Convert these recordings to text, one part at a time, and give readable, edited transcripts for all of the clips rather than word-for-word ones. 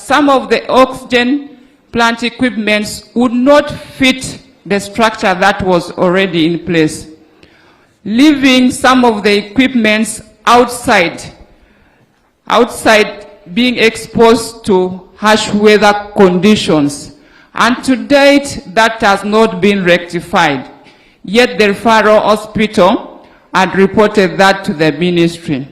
some of the oxygen plant equipments would not fit the structure that was already in place, leaving some of the equipments outside being exposed to harsh weather conditions. And to date, that has not been rectified. Yet the referral hospital had reported that to the ministry.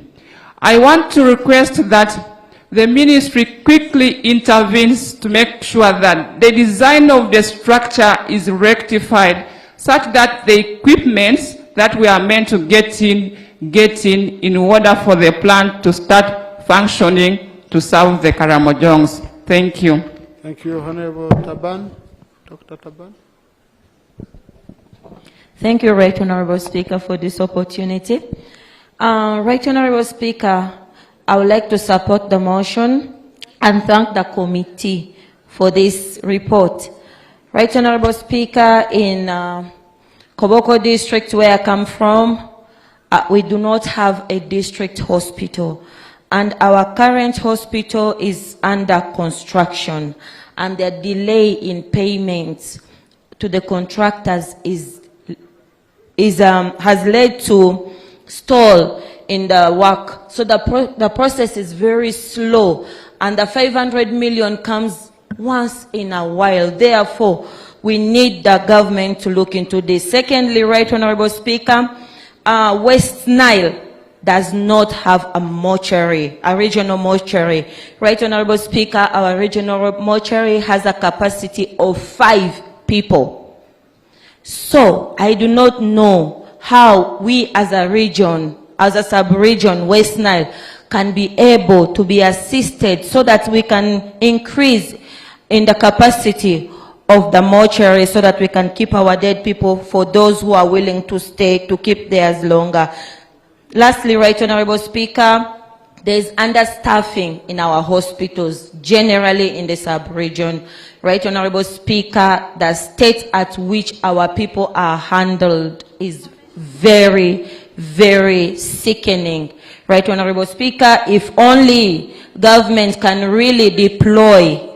I want to request that the ministry quickly intervenes to make sure that the design of the structure is rectified such that the equipments that we are meant to get in order for the plant to start functioning to serve the Karamojons. Thank you. Thank you, Honorable Taban. Dr. Taban. Thank you, Right Honorable Speaker, for this opportunity. Right Honorable Speaker, I would like to support the motion and thank the committee for this report. Right Honorable Speaker, in Koboko district where I come from, we do not have a district hospital, and our current hospital is under construction, and the delay in payments to the contractors has led to stall in the work. So the process is very slow, and the 500 million comes once in a while. Therefore, we need the government to look into this. Secondly, Right Honorable Speaker, West Nile does not have a mortuary, a regional mortuary. Right Honorable Speaker, our regional mortuary has a capacity of 5 people. So I do not know how we as a region, as a sub-region, West Nile, can be able to be assisted so that we can increase in the capacity of the mortuary so that we can keep our dead people for those who are willing to stay, to keep theirs longer. Lastly, Right Honorable Speaker, there is understaffing in our hospitals, generally in the sub-region. Right Honorable Speaker, the state at which our people are handled is very, very sickening. Right Honorable Speaker, if only government can really deploy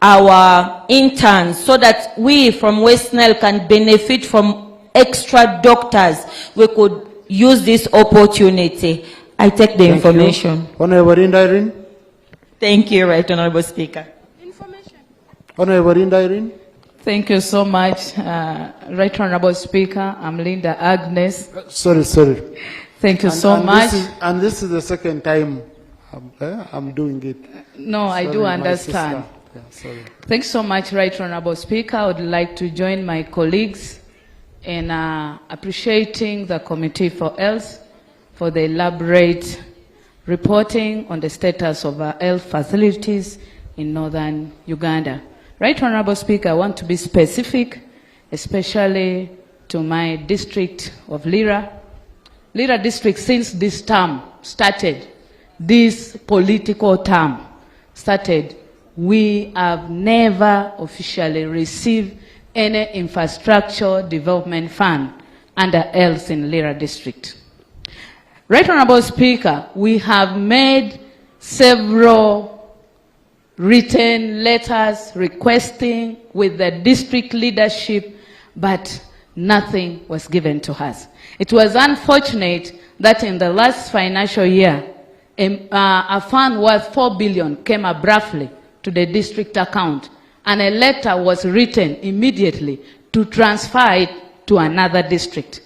our interns so that we from West Nile can benefit from extra doctors, we could use this opportunity. I take the information. Honorable Irene. Thank you, Right Honorable Speaker. Information. Honorable Irene. Thank you so much, Right Honorable Speaker. I'm Linda Agnes. Sorry. Thank you so much. This is the second time I'm doing it. No, sorry, I do understand. Yeah, sorry. Thanks so much, Right Honorable Speaker. I would like to join my colleagues in appreciating the Committee for Health for the elaborate reporting on the status of our health facilities in northern Uganda. Right Honorable Speaker, I want to be specific, especially to my district of Lira. Lira district, since this term started, this political term started, we have never officially received any infrastructure development fund under health in Lira district. Right Honorable Speaker, we have made several written letters requesting with the district leadership, but nothing was given to us. It was unfortunate that in the last financial year, a fund worth 4 billion came abruptly to the district account, and a letter was written immediately to transfer it to another district.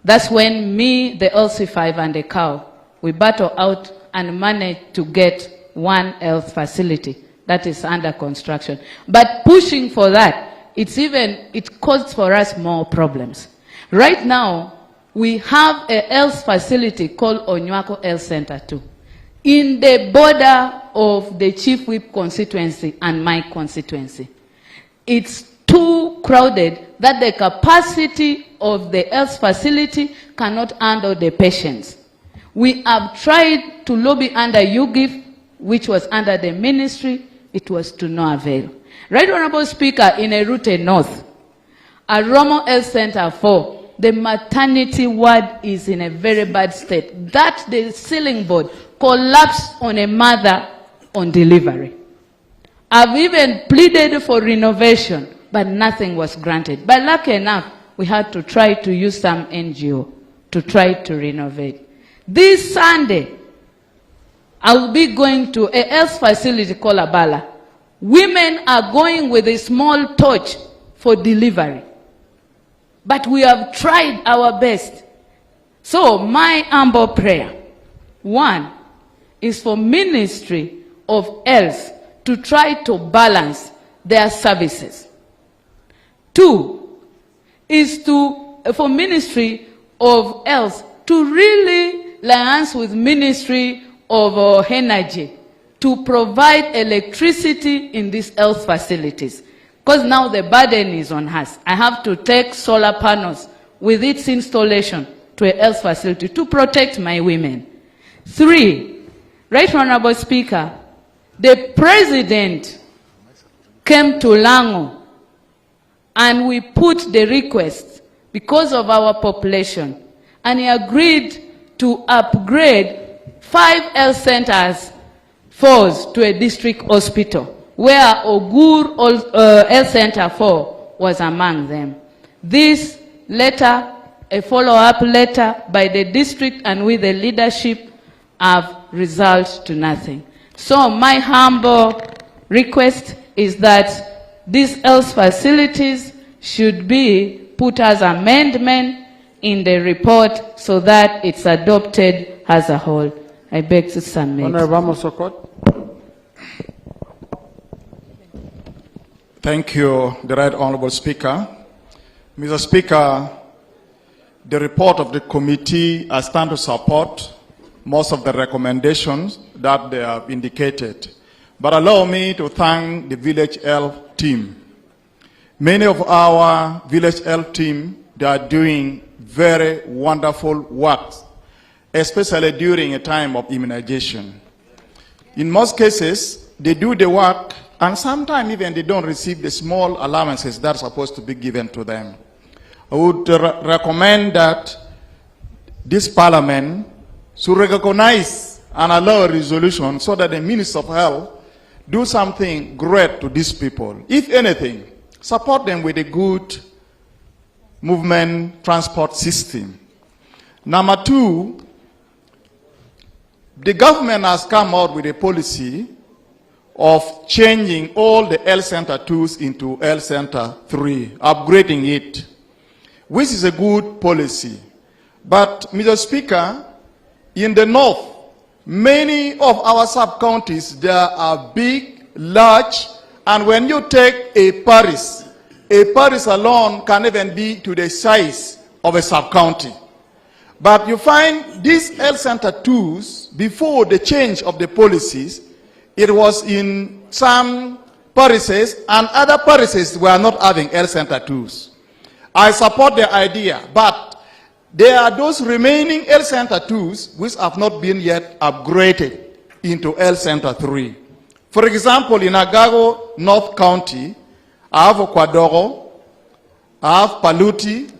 That's when me, the LC5 and the cow, we battle out and managed to get one health facility that is under construction. But pushing for that, it caused for us more problems. Right now, we have a health facility called Onywako Health Center too, in the border of the Chief Whip constituency and my constituency. It's too crowded that the capacity of the health facility cannot handle the patients. We have tried to lobby under UGIF, which was under the ministry. It was to no avail. Right Honorable Speaker, in Erute North, a Romo Health Center 4, the maternity ward is in a very bad state. That the ceiling board collapsed on a mother on delivery. I've even pleaded for renovation, but nothing was granted. But lucky enough, we had to try to use some NGO to try to renovate. This Sunday, I will be going to a health facility called Abala. Women are going with a small torch for delivery. But we have tried our best. So my humble prayer, one, is for Ministry of Health to try to balance their services. Two, is for Ministry of Health to really liaise with Ministry of Energy to provide electricity in these health facilities. Because now the burden is on us. I have to take solar panels with its installation to a health facility to protect my women. Three, Right Honorable Speaker, the President came to Lango and we put the request because of our population, and he agreed to upgrade 5 health centers to a district hospital, where Ogur Health Center 4 was among them. This letter, a follow-up letter by the district and with the leadership, have resulted to nothing. So my humble request is that these health facilities should be put as amendment in the report so that it's adopted as a whole. I beg to submit. Honorable Sokot. Thank you, the Right Honorable Speaker. Mr. Speaker, the report of the committee, I stand to support most of the recommendations that they have indicated. But allow me to thank the Village Health team. Many of our Village Health team, they are doing very wonderful work, especially during a time of immunization. In most cases, they do the work, and sometimes even they don't receive the small allowances that are supposed to be given to them. I would recommend that this Parliament should recognize and allow a resolution so that the Minister of Health do something great to these people. If anything, support them with a good movement transport system. Number two, the government has come out with a policy of changing all the Health Center 2s into Health Center 3, upgrading it, which is a good policy. But, Mr. Speaker, in the north, many of our sub-counties, there are big, large, and when you take a parish alone can even be to the size of a sub-county. But you find these health center 2s, before the change of the policies, it was in some parishes, and other parishes were not having health center 2s. I support the idea, but there are those remaining health center 2s which have not been yet upgraded into health center 3. For example, in Agago North County, I have Okwadoro, I have Paluti,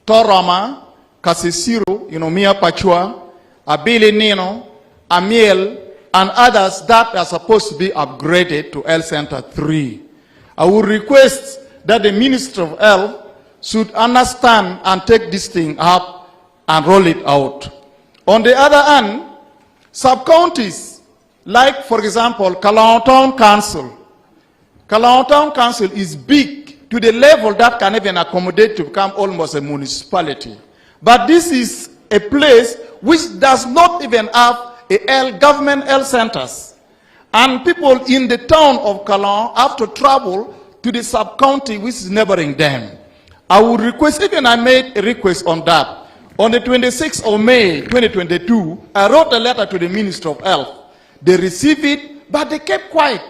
Torama, Kasisiro, Mia Pachua, Abili Nino, Amiel, and others that are supposed to be upgraded to health center 3. I would request that the Minister of Health should understand and take this thing up and roll it out. On the other hand, sub-counties, like, for example, Kalao Town Council. Kalao Town Council is big to the level that can even accommodate to become almost a municipality. But this is a place which does not even have government health centers. And people in the town of Kalao have to travel to the sub-county which is neighboring them. I would request, even I made a request on that. On the 26th of May, 2022, I wrote a letter to the Minister of Health. They received it, but they kept quiet.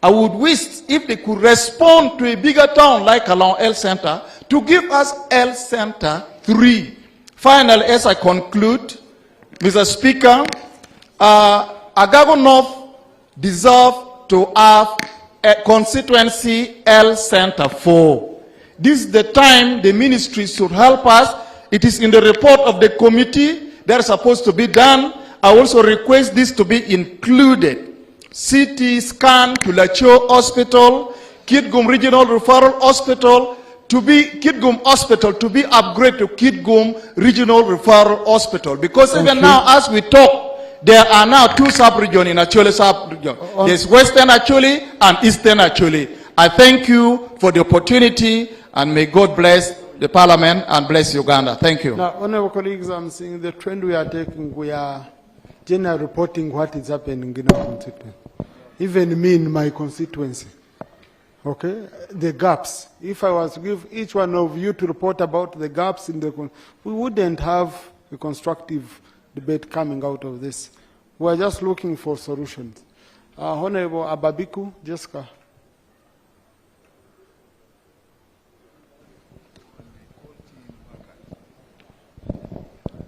I would wish if they could respond to a bigger town like Kalao Health Center to give us Health Center 3. Finally, as I conclude, Mr. Speaker, Agago North deserve to have a constituency Health Center 4. This is the time the ministry should help us. It is in the report of the committee that is supposed to be done. I also request this to be included CT scan to Lacho Hospital, Kitgum Regional Referral Hospital, to be Kitgum Hospital to be upgraded to Kitgum Regional Referral Hospital. Because even now, as we talk, there are now two sub-regions in Acholi sub-region. There's Western Acholi and Eastern Acholi. I thank you for the opportunity, and may God bless the Parliament and bless Uganda. Thank you. Now, honorable colleagues, I'm seeing the trend we are taking. We are generally reporting what is happening in our constituency. Even me in my constituency. Okay? The gaps. If I was to give each one of you to report about the gaps in the we wouldn't have a constructive debate coming out of this. We are just looking for solutions. Honorable Ababiku, Jessica.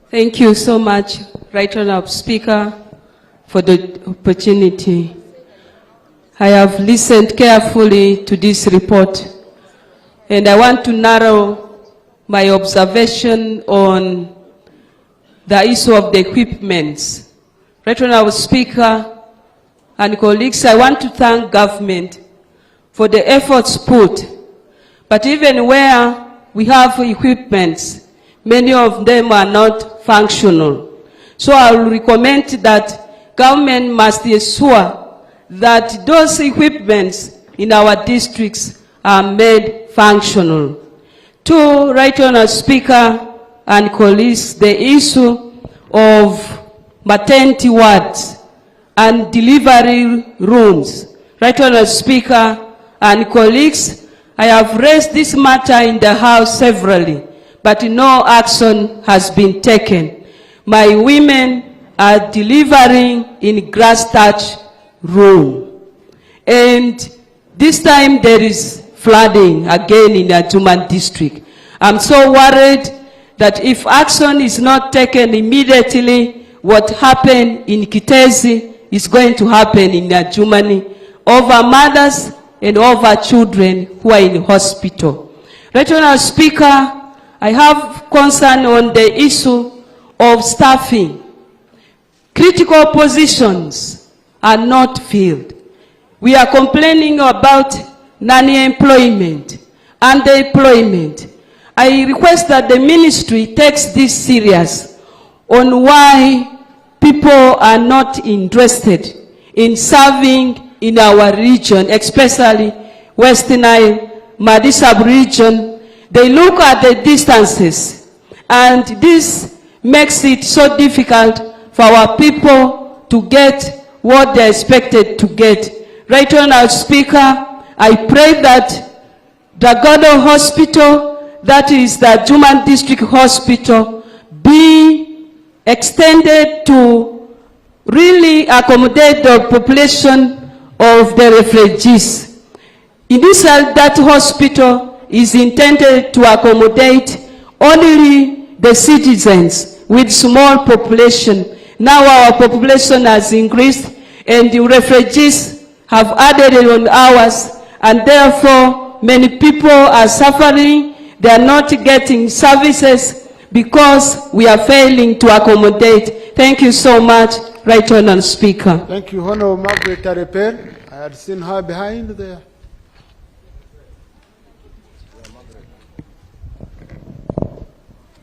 Thank you so much, Right Honourable Speaker, for the opportunity. I have listened carefully to this report, and I want to narrow my observation on the issue of the equipments. Right Honourable Speaker and colleagues, I want to thank government for the efforts put, but even where we have equipments, many of them are not functional. So I will recommend that government must ensure that those equipments in our districts are made functional. To Right Honourable Speaker and colleagues, the issue of maternity wards and delivery rooms. Right Honourable Speaker and colleagues, I have raised this matter in the House severally, but no action has been taken. My women are delivering in grass-thatched room. And this time there is flooding again in the Ajuman district. I'm so worried that if action is not taken immediately, what happened in Kitezi is going to happen in Ajumani over mothers and over children who are in hospital. Right Honourable Speaker, I have concern on the issue of staffing. Critical positions are not filled. We are complaining about non-employment, underemployment. I request that the ministry takes this serious on why people are not interested in serving in our region, especially Western Nile, Madi sub-region. They look at the distances, and this makes it so difficult for our people to get what they're expected to get. Right Honourable Speaker, I pray that the Gulu Hospital, that is the Ajuman District Hospital, be extended to really accommodate the population of the refugees. Initially, that hospital is intended to accommodate only the citizens with small population. Now our population has increased and the refugees have added on ours, and therefore many people are suffering. They are not getting services because we are failing to accommodate. Thank you so much, Right Honourable Speaker. Thank you, Honourable Margaret Tareper. I had seen her behind there.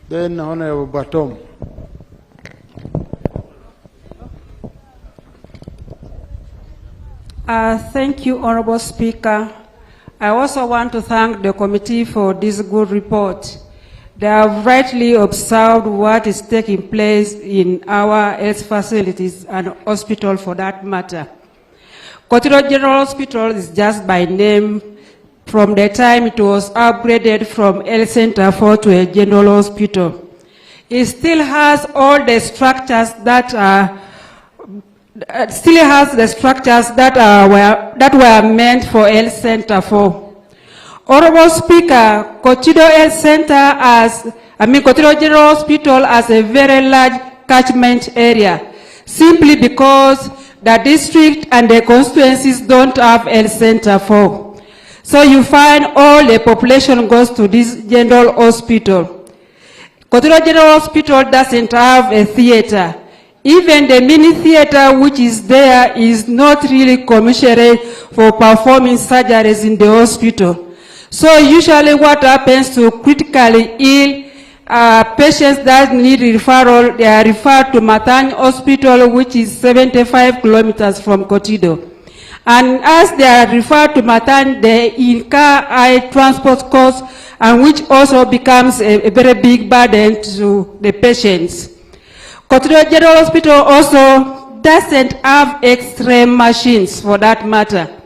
Then Honourable Batom. Thank you, Honourable Speaker. I also want to thank the committee for this good report. They have rightly observed what is taking place in our health facilities and hospital for that matter. Kotiro General Hospital is just by name from the time it was upgraded from health center 4 to a general hospital. It still has all the structures that were meant for health center 4. Honourable Speaker, Kotiro General Hospital has a very large catchment area, simply because the district and the constituencies don't have health center 4. So you find all the population goes to this general hospital. Kotiro General Hospital doesn't have a theater. Even the mini theater which is there is not really commissioned for performing surgeries in the hospital. So usually what happens to critically ill patients that need referral, they are referred to Matany Hospital, which is 75 kilometers from Kotido. And as they are referred to Matany, they incur high transport costs, and which also becomes a very big burden to the patients. Kotido General Hospital also doesn't have X-ray machines for that matter.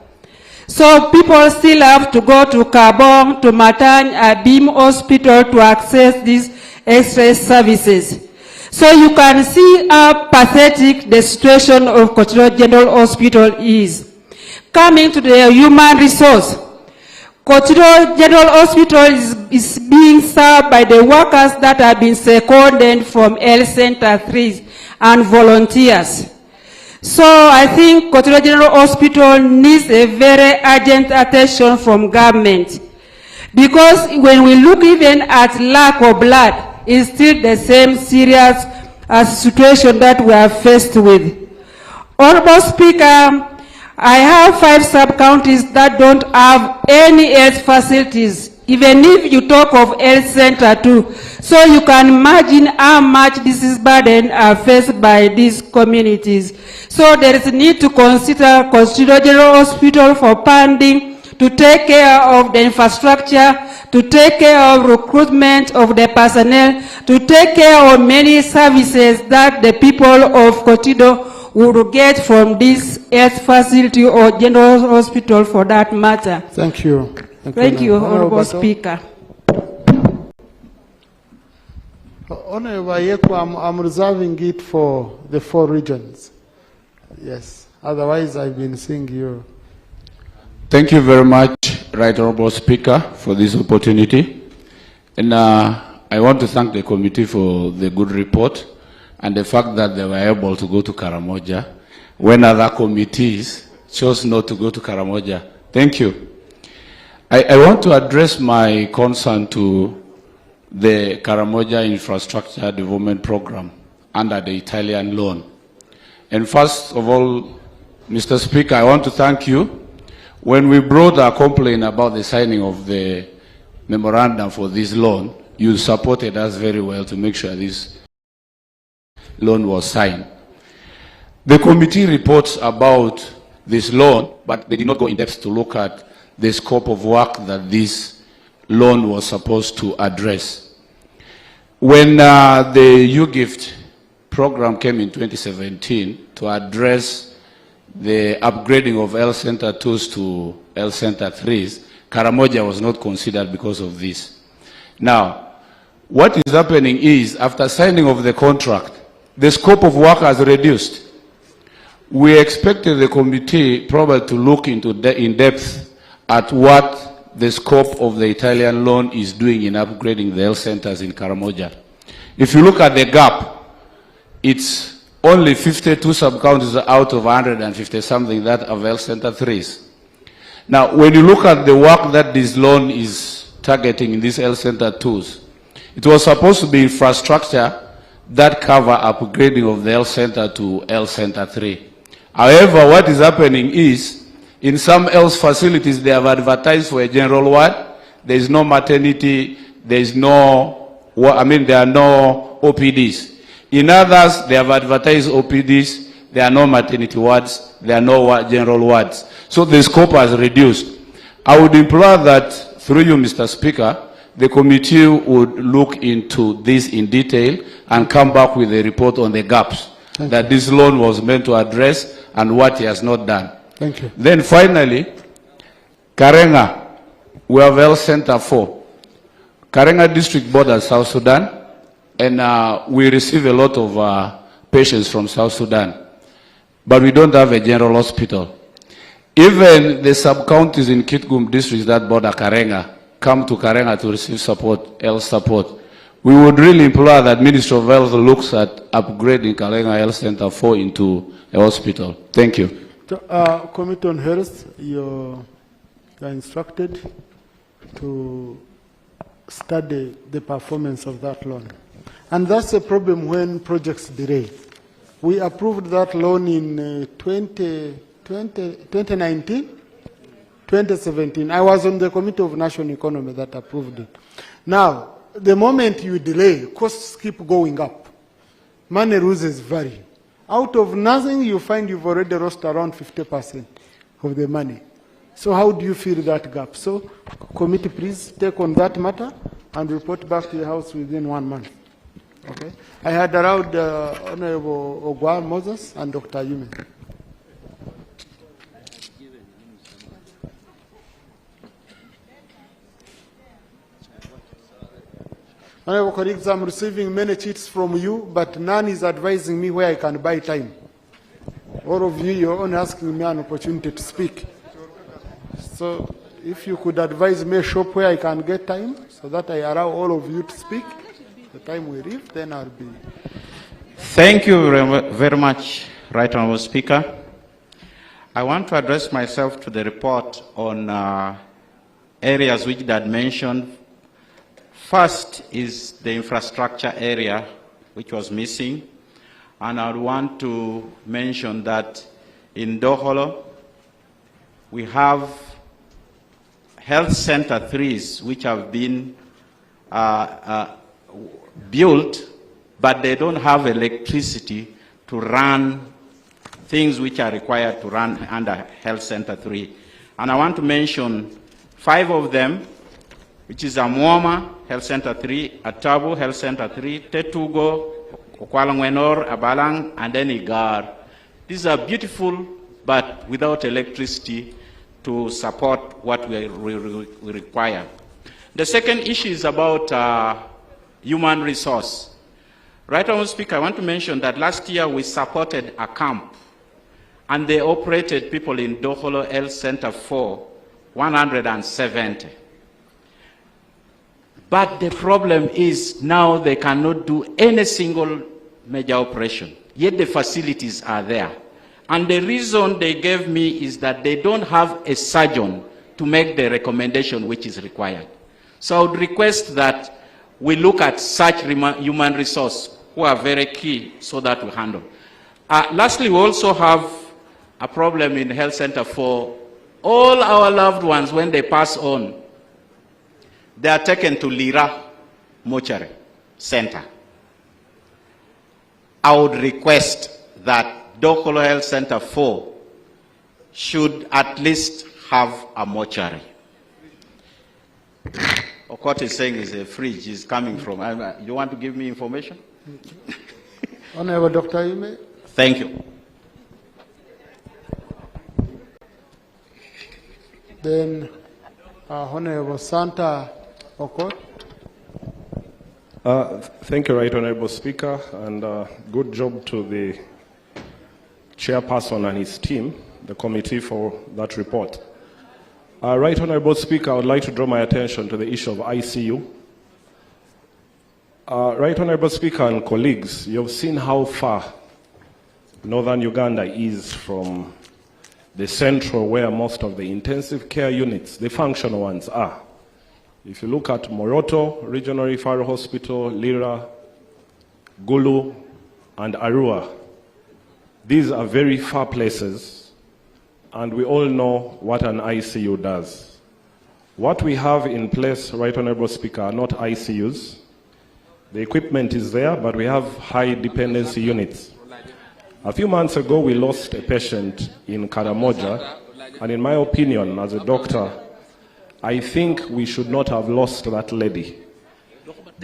So people still have to go to Kabong, to Matany, Beam Hospital to access these X-ray services. So you can see how pathetic the situation of Kotido General Hospital is. Coming to the human resource, Kotido General Hospital is being served by the workers that have been seconded from Health Center 3 and volunteers. So I think Kotido General Hospital needs a very urgent attention from government. Because when we look even at lack of blood, it's still the same serious situation that we are faced with. Honorable Speaker, I have 5 sub-counties that don't have any health facilities, even if you talk of health center too. So you can imagine how much disease burden are faced by these communities. So there is a need to consider Kotido General Hospital for funding, to take care of the infrastructure, to take care of recruitment of the personnel, to take care of many services that the people of Kotido would get from this health facility or general hospital for that matter. Thank you. Thank you, Honorable Speaker. Honorable Yeko, I'm reserving it for the 4 regions. Yes, otherwise I've been seeing you. Thank you very much, Right Honorable Speaker, for this opportunity. And I want to thank the committee for the good report and the fact that they were able to go to Karamoja when other committees chose not to go to Karamoja. Thank you. I want to address my concern to the Karamoja Infrastructure Development Program under the Italian loan. And first of all, Mr. Speaker, I want to thank you. When we brought a complaint about the signing of the memorandum for this loan, you supported us very well to make sure this loan was signed. The committee reports about this loan, but they did not go in depth to look at the scope of work that this loan was supposed to address. When the U-Gift program came in 2017 to address the upgrading of Health Center 2s to Health Center 3s, Karamoja was not considered because of this. Now, what is happening is, after signing of the contract, the scope of work has reduced. We expected the committee probably to look into in depth at what the scope of the Italian loan is doing in upgrading the health centers in Karamoja. If you look at the gap, it's only 52 sub-counties out of 150 something that have health center 3s. Now, when you look at the work that this loan is targeting in these health center 2s, it was supposed to be infrastructure that cover upgrading of the health center to health center 3. However, what is happening is, in some health facilities, they have advertised for a general ward. There is no maternity, there is no, there are no OPDs. In others, they have advertised OPDs, there are no maternity wards, there are no general wards. So the scope has reduced. I would implore that, through you, Mr. Speaker, the committee would look into this in detail and come back with a report on the gaps that this loan was meant to address and what he has not done. Thank you. Then finally, Karenga, we have Health Center 4. Karenga district borders South Sudan, and we receive a lot of patients from South Sudan, but we don't have a general hospital. Even the sub-counties in Kitgum districts that border Karenga come to Karenga to receive support, health support. We would really implore that Ministry of Health looks at upgrading Karenga Health Center 4 into a hospital. Thank you. So, Committee on Health, you're instructed to study the performance of that loan. And that's a problem when projects delay. We approved that loan in 2019, 2017. I was on the Committee of National Economy that approved it. Now, the moment you delay, costs keep going up. Money loses value. Out of nothing, you find you've already lost around 50% of the money. So how do you fill that gap? So, committee, please take on that matter and report back to the House within 1 month. Okay? I had allowed Honorable Ogwa Moses and Dr. Yume. Honorable colleagues, I'm receiving many cheats from you, but none is advising me where I can buy time. All of you, you're only asking me an opportunity to speak. So if you could advise me a shop where I can get time so that I allow all of you to speak, the time we leave, then I'll be. Thank you very much, Right Honourable Speaker. I want to address myself to the report on areas which that mentioned. First is the infrastructure area, which was missing. And I want to mention that in Doholo, we have health center 3s which have been built, but they don't have electricity to run things which are required to run under health center 3. And I want to mention 5 of them, which is Amwoma Health Center 3, Atabu Health Center 3, Tetugo, Okwalangwenor, Abalang, and then Igar. These are beautiful, but without electricity to support what we require. The second issue is about human resource. Right Honourable Speaker, I want to mention that last year we supported a camp, and they operated people in Doholo Health Center for 170. But the problem is now they cannot do any single major operation, yet the facilities are there. And the reason they gave me is that they don't have a surgeon to make the recommendation which is required. So I would request that we look at such human resource who are very key so that we handle. Lastly, we also have a problem in the health center for all our loved ones when they pass on. They are taken to Lira Mortuary Center. I would request that Dokolo Health Center 4 should at least have a mortuary. What he's saying is a fridge is coming from. You want to give me information? Honorable Dr. Yume. Thank you. Then Honorable Santa Okot. Thank you, Right Honourable Speaker, and good job to the chairperson and his team, the committee, for that report. Right Honourable Speaker, I would like to draw my attention to the issue of ICU. Right Honourable Speaker and colleagues, you've seen how far northern Uganda is from the central where most of the intensive care units, the functional ones, are. If you look at Moroto Regional Referral Hospital, Lira, Gulu, and Arua, these are very far places, and we all know what an ICU does. What we have in place, Right Honourable Speaker, are not ICUs. The equipment is there, but we have high dependency units. A few months ago, we lost a patient in Karamoja, and in my opinion, as a doctor, I think we should not have lost that lady.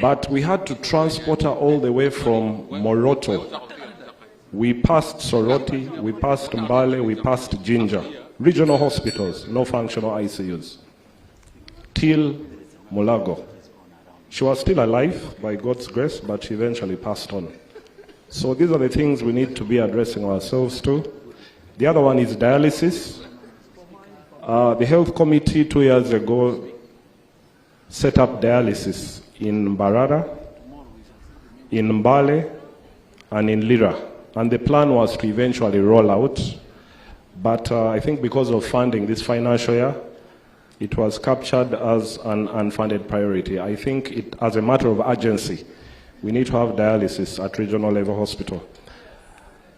But we had to transport her all the way from Moroto. We passed Soroti, we passed Mbale, we passed Jinja. Regional hospitals, no functional ICUs. Till Mulago. She was still alive, by God's grace, but she eventually passed on. So these are the things we need to be addressing ourselves to. The other one is dialysis. The Health Committee 2 years ago set up dialysis in Mbarara, in Mbale, and in Lira. And the plan was to eventually roll out. But I think because of funding this financial year, it was captured as an unfunded priority. I think as a matter of urgency, we need to have dialysis at regional level hospital.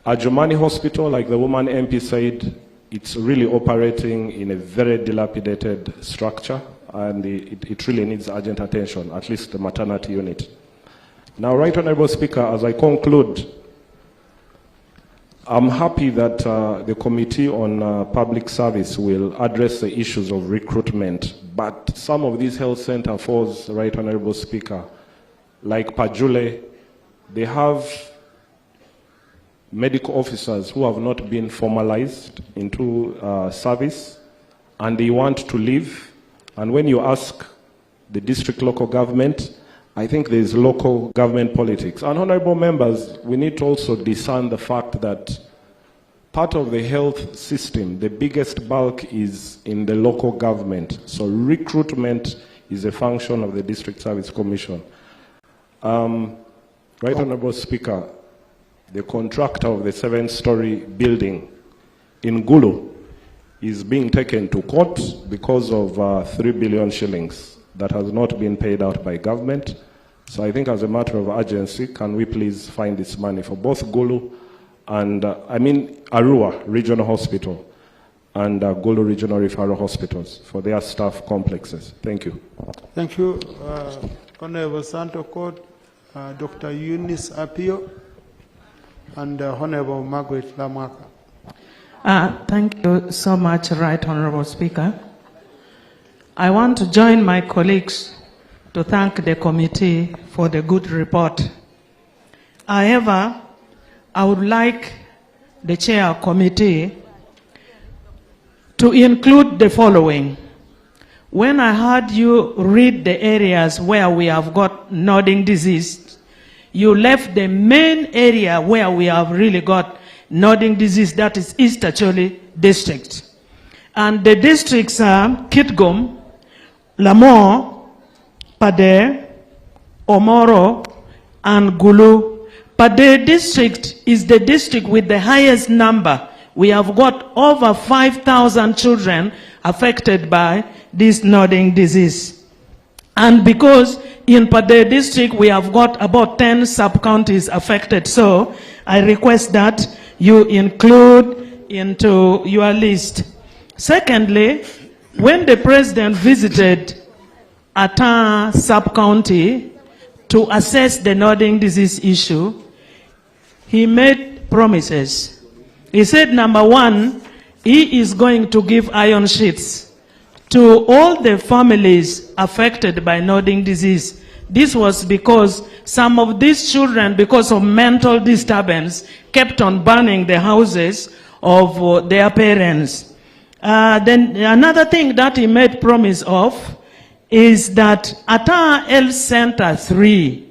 Ajumani Hospital, like the woman MP said, it's really operating in a very dilapidated structure, and it really needs urgent attention, at least the maternity unit. Now, Right Honorable Speaker, as I conclude, I'm happy that the Committee on Public Service will address the issues of recruitment, but some of these health center fours, Right Honorable Speaker, like Pajule, they have medical officers who have not been formalized into service, and they want to leave. And when you ask the district local government, I think there is local government politics. And honorable members, we need to also discern the fact that part of the health system, the biggest bulk is in the local government. So recruitment is a function of the District Service Commission. Right Honorable Speaker, the contractor of the 7-story building in Gulu is being taken to court because of 3 billion shillings that has not been paid out by government. So I think as a matter of urgency, can we please find this money for both Gulu and, Arua Regional Hospital and Gulu Regional Referral Hospitals for their staff complexes. Thank you. Thank you, Honorable Santo Court, Dr. Eunice Apio, and Honorable Margaret Lamaka. Thank you so much, Right Honorable Speaker. I want to join my colleagues to thank the committee for the good report. However, I would like the chair committee to include the following. When I heard you read the areas where we have got nodding disease, you left the main area where we have really got nodding disease, that is East Acholi district. And the districts are Kitgum, Lamore, Pade, Omoro, and Gulu. Pade district is the district with the highest number. We have got over 5,000 children affected by this nodding disease. And because in Pade district we have got about 10 sub-counties affected, so I request that you include into your list. Secondly, when the president visited Ata sub-county to assess the nodding disease issue, he made promises. He said, number one, he is going to give iron sheets to all the families affected by nodding disease. This was because some of these children, because of mental disturbance, kept on burning the houses of their parents. Then another thing that he made promise of is that Ata Health Center 3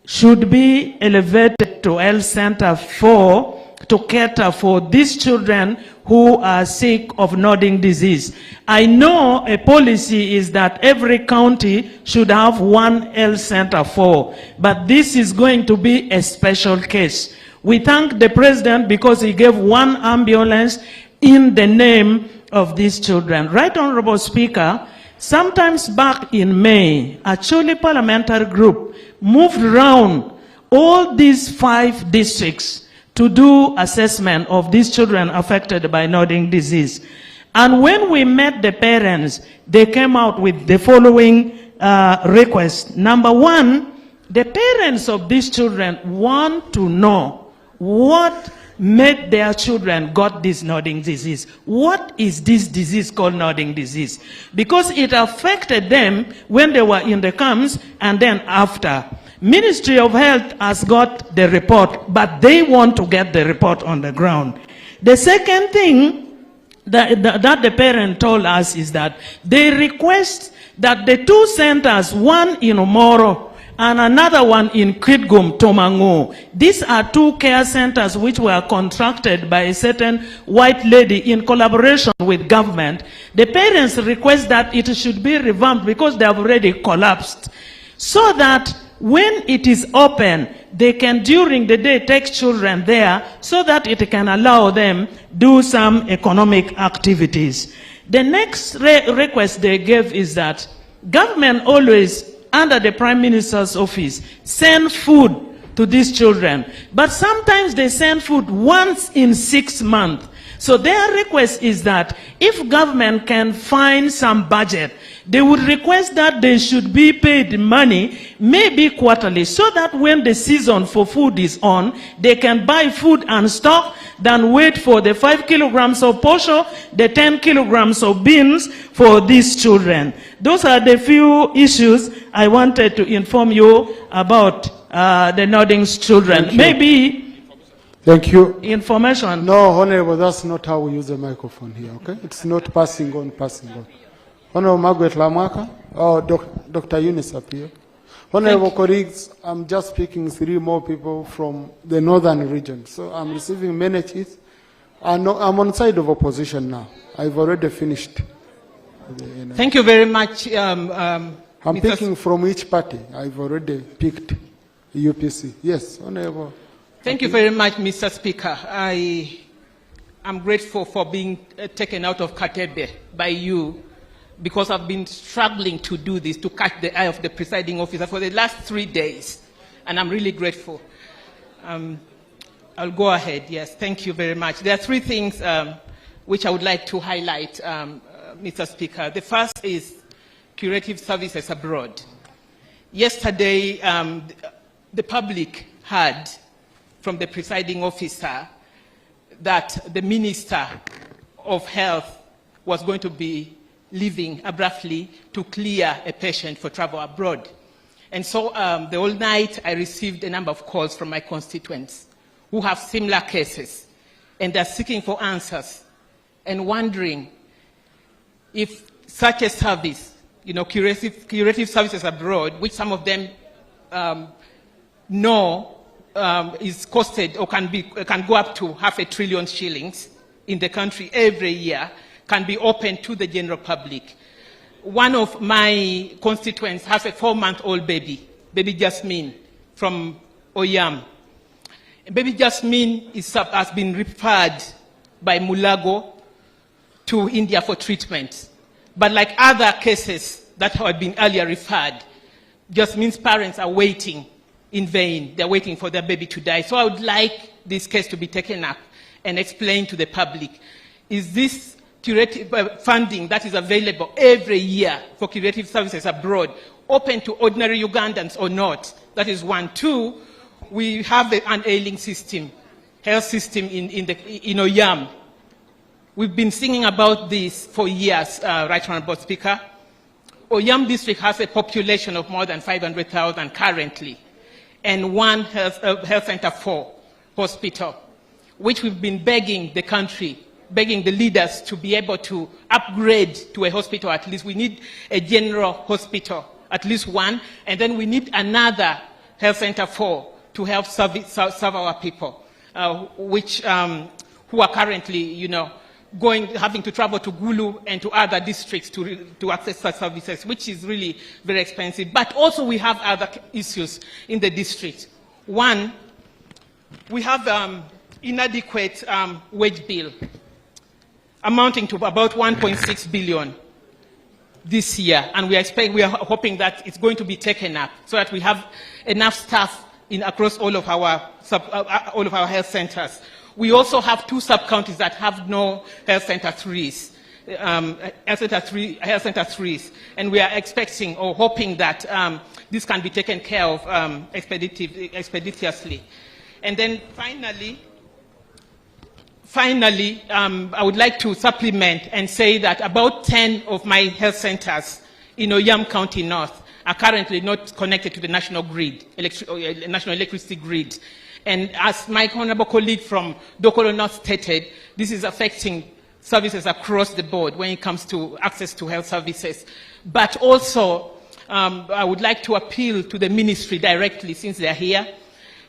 should be elevated to Health Center 4 to cater for these children who are sick of nodding disease. I know a policy is that every county should have one health center 4, but this is going to be a special case. We thank the president because he gave one ambulance in the name of these children. Right Honorable Speaker, sometimes back in May, a Chole parliamentary group moved around all these 5 districts to do assessment of these children affected by nodding disease. And when we met the parents, they came out with the following request. Number one, the parents of these children want to know what made their children got this nodding disease. What is this disease called nodding disease? Because it affected them when they were in the camps and then after. Ministry of Health has got the report, but they want to get the report on the ground. The second thing that the parent told us is that they request that the 2 centers, one in Omoro and another one in Kitgum, Tomango. These are 2 care centers which were contracted by a certain white lady in collaboration with government. The parents request that it should be revamped because they have already collapsed, so that when it is open, they can during the day take children there so that it can allow them do some economic activities. The next request they gave is that government always, under the Prime Minister's office, send food to these children. But sometimes they send food once in 6 months. So their request is that if government can find some budget, they would request that they should be paid money, maybe quarterly, so that when the season for food is on, they can buy food and stock, than wait for the 5 kilograms of posho, the 10 kilograms of beans for these children. Those are the few issues I wanted to inform you about the Noddings children. Maybe Thank you. information. No, Honorable, that's not how we use the microphone here, okay? It's not passing on, passing on. Honorable Margaret Lamwaka, Dr. Eunice up here. Honorable colleagues, I'm just picking 3 more people from the northern region. So I'm receiving many chiefs. I'm on side of opposition now. I've already finished. Thank you very much. I'm picking from each party. I've already picked UPC. Yes, Honorable. Thank you very much, Mr. Speaker. I am grateful for being taken out of Katebe by you, because I've been struggling to do this, to catch the eye of the presiding officer for the last 3 days, and I'm really grateful. I'll go ahead, yes, thank you very much. There are 3 things which I would like to highlight, Mr. Speaker. The first is curative services abroad. Yesterday, the public heard from the presiding officer that the Minister of Health was going to be leaving abruptly to clear a patient for travel abroad. And so the whole night I received a number of calls from my constituents who have similar cases, and they're seeking for answers and wondering if such a service, you know, curative services abroad, which some of them know is costed or can go up to $500 billion shillings in the country every year, can be open to the general public. One of my constituents has a 4-month-old baby, baby Jasmine, from Oyam. Baby Jasmine has been referred by Mulago to India for treatment. But like other cases that had been earlier referred, Jasmine's parents are waiting in vain. They're waiting for their baby to die. So I would like this case to be taken up and explained to the public. Is this curative funding that is available every year for curative services abroad open to ordinary Ugandans or not? That is 1. 2, we have an ailing system, health system in Oyam. We've been singing about this for years, Right Honorable Speaker. Oyam district has a population of more than 500,000 currently, and 1 health center 4 hospital, which we've been begging the country, begging the leaders to be able to upgrade to a hospital at least. We need a general hospital, at least 1, and then we need another health center 4 to help serve our people, who are currently, you know, having to travel to Gulu and to other districts to access such services, which is really very expensive. But also we have other issues in the district. 1, we have inadequate wage bill amounting to about 1.6 billion this year, and we are hoping that it's going to be taken up so that we have enough staff across all of our health centers. We also have 2 sub-counties that have no health center 3s, health center 3s, and we are expecting or hoping that this can be taken care of expeditiously. And then finally, I would like to supplement and say that about 10 of my health centers in Oyam County North are currently not connected to the national grid, national electricity grid. And as my honorable colleague from Dokoro North stated, this is affecting services across the board when it comes to access to health services. But also, I would like to appeal to the ministry directly, since they're here,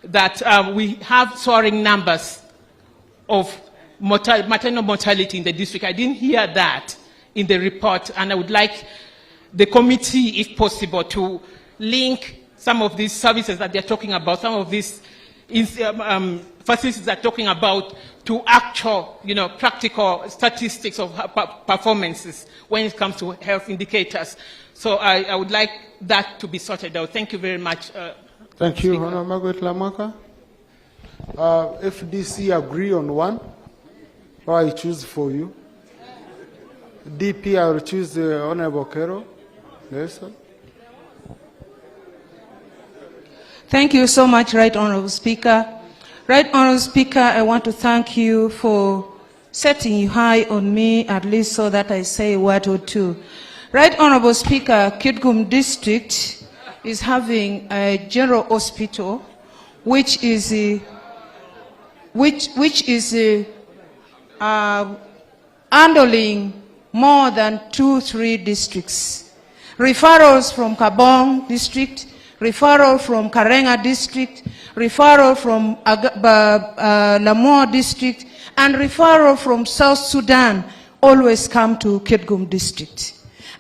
that we have soaring numbers of maternal mortality in the district. I didn't hear that in the report, and I would like the committee, if possible, to link some of these services that they're talking about, some of these facilities that are talking about, to actual, you know, practical statistics of performances when it comes to health indicators. So I would like that to be sorted out. Thank you very much, Thank you, Honorable Margaret Lamaka. FDC agree on one, or I choose for you. DP, I will choose Honorable Kero. Yes, sir. Thank you so much, Right Honorable Speaker. Right Honorable Speaker, I want to thank you for setting you high on me, at least so that I say a word or two. Right Honorable Speaker, Kitgum District is having a general hospital which is handling more than 2-3 districts. Referrals from Kabong District, referral from Karenga District, referral from Lamour District, and referral from South Sudan always come to Kitgum District.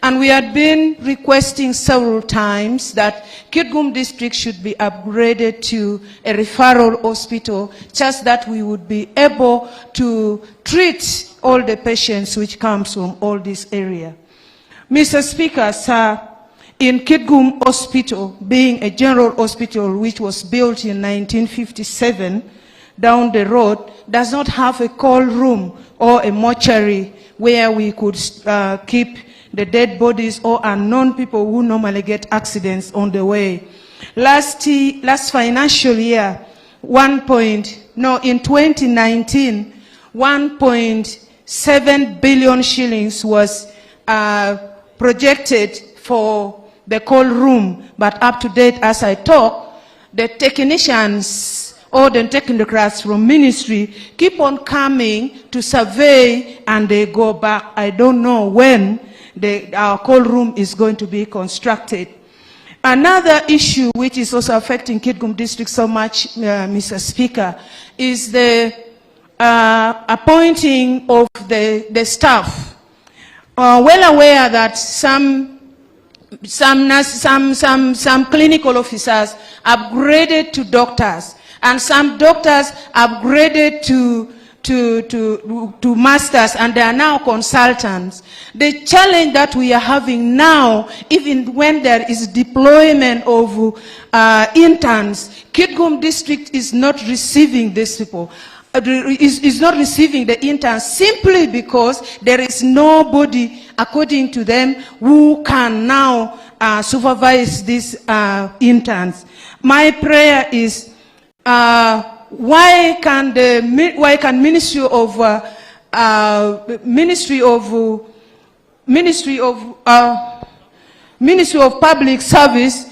And we had been requesting several times that Kitgum District should be upgraded to a referral hospital, just that we would be able to treat all the patients which comes from all this area. Mr. Speaker, sir, in Kitgum Hospital, being a general hospital which was built in 1957, down the road, does not have a cold room or a mortuary where we could keep the dead bodies or unknown people who normally get accidents on the way. Last financial year, in 2019, 1.7 billion shillings was projected for the cold room, but up to date, as I talk, the technicians or the technocrats from ministry keep on coming to survey and they go back. I don't know when our cold room is going to be constructed. Another issue which is also affecting Kitgum District so much, Mr. Speaker, is the appointing of the staff. Well aware that some clinical officers upgraded to doctors, and some doctors upgraded to masters, and they are now consultants. The challenge that we are having now, even when there is deployment of interns, Kitgum District is not receiving these people. Is not receiving the interns simply because there is nobody, according to them, who can now supervise these interns. My prayer is, why can Ministry of Public Service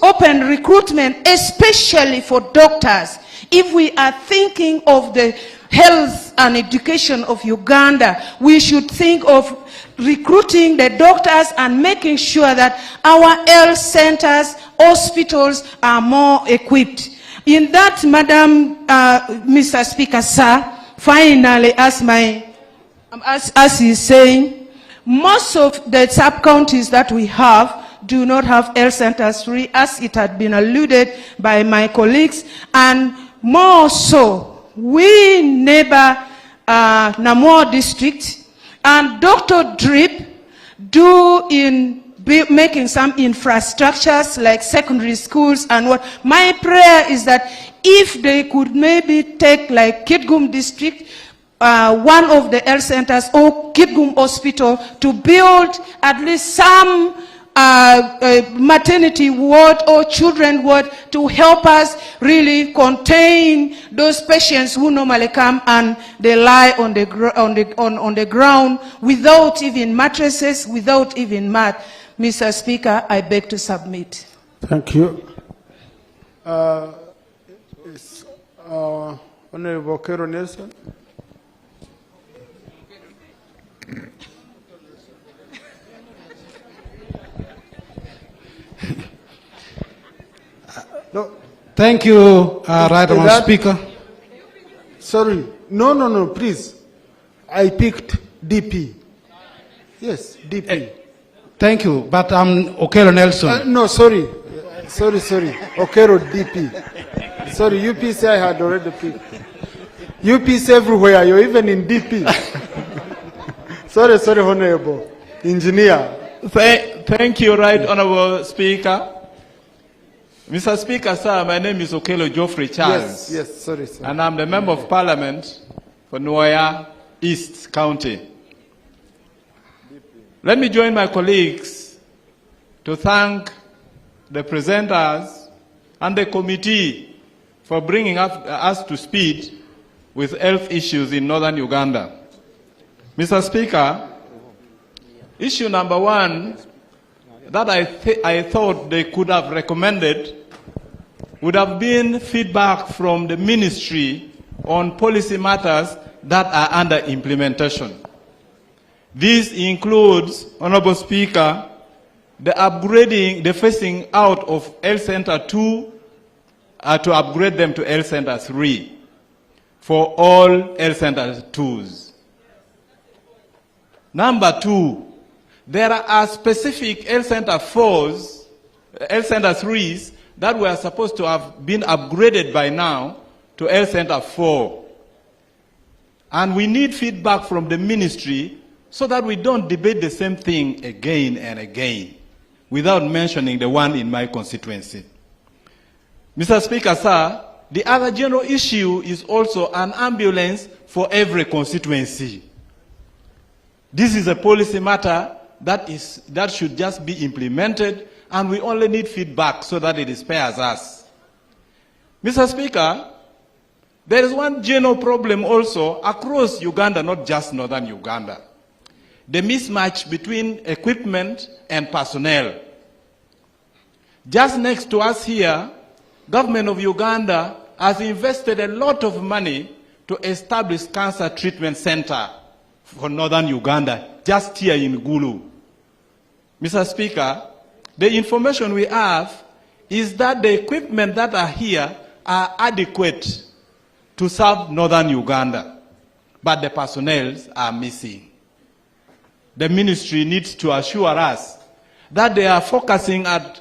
open recruitment, especially for doctors? If we are thinking of the health and education of Uganda, we should think of recruiting the doctors and making sure that our health centers, hospitals are more equipped. In that, Madam, Mr. Speaker, sir, finally, as he's saying, most of the sub-counties that we have do not have health centers free, as it had been alluded by my colleagues, and more so, we neighbor Namor District, and Dr. Drip do in making some infrastructures like secondary schools and what. My prayer is that if they could maybe take like Kitgum District, one of the health centers, or Kitgum Hospital, to build at least some maternity ward or children ward to help us really contain those patients who normally come and they lie on the ground without even mattresses, without even mat. Mr. Speaker, I beg to submit. Thank you. Honorable Kero Nelson. No. Thank you, Right Honourable Speaker. Sorry. No, please. I picked DP. Yes, DP. Thank you, but I'm Okero Nelson. No, sorry. Sorry. Okero DP. Sorry, UPC I had already picked. UPC everywhere, you're even in DP. sorry, Honorable Engineer. Thank you, Right Honourable Speaker. Mr. Speaker, sir, my name is Okelo Geoffrey Charles. Yes, sorry, sir. And I'm the Member of Parliament for Nuaya East County. Let me join my colleagues to thank the presenters and the committee for bringing us to speed with health issues in northern Uganda. Mr. Speaker, issue number one that I thought they could have recommended would have been feedback from the ministry on policy matters that are under implementation. This includes, Honorable Speaker, the upgrading, the phasing out of Health Center 2 to upgrade them to Health Center 3 for all Health Center 2s. Number two, there are specific Health Center 4s, Health Center 3s that were supposed to have been upgraded by now to Health Center 4. And we need feedback from the ministry so that we don't debate the same thing again and again without mentioning the one in my constituency. Mr. Speaker, sir, the other general issue is also an ambulance for every constituency. This is a policy matter that should just be implemented, and we only need feedback so that it spares us. Mr. Speaker, there is one general problem also across Uganda, not just northern Uganda. The mismatch between equipment and personnel. Just next to us here, government of Uganda has invested a lot of money to establish cancer treatment center for northern Uganda, just here in Gulu. Mr. Speaker, the information we have is that the equipment that are here are adequate to serve northern Uganda, but the personnel are missing. The ministry needs to assure us that they are focusing at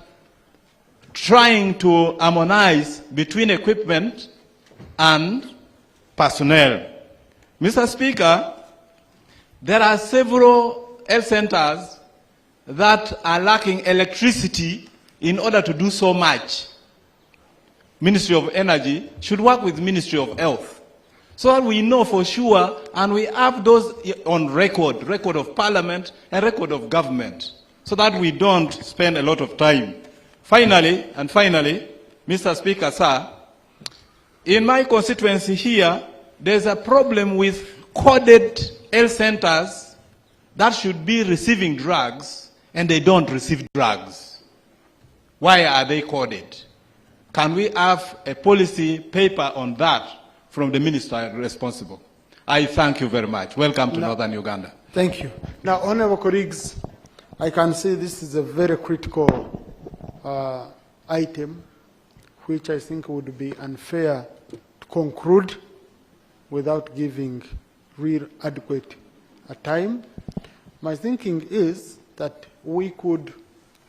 trying to harmonize between equipment and personnel. Mr. Speaker, there are several health centers that are lacking electricity in order to do so much. Ministry of Energy should work with Ministry of Health so that we know for sure and we have those on record of Parliament and record of government, so that we don't spend a lot of time. Finally, Mr. Speaker, sir, in my constituency here, there's a problem with coded health centers that should be receiving drugs and they don't receive drugs. Why are they coded? Can we have a policy paper on that from the minister responsible? I thank you very much. Welcome to northern Uganda. Thank you. Now, honorable colleagues, I can say this is a very critical item, which I think would be unfair to conclude without giving real adequate time. My thinking is that we could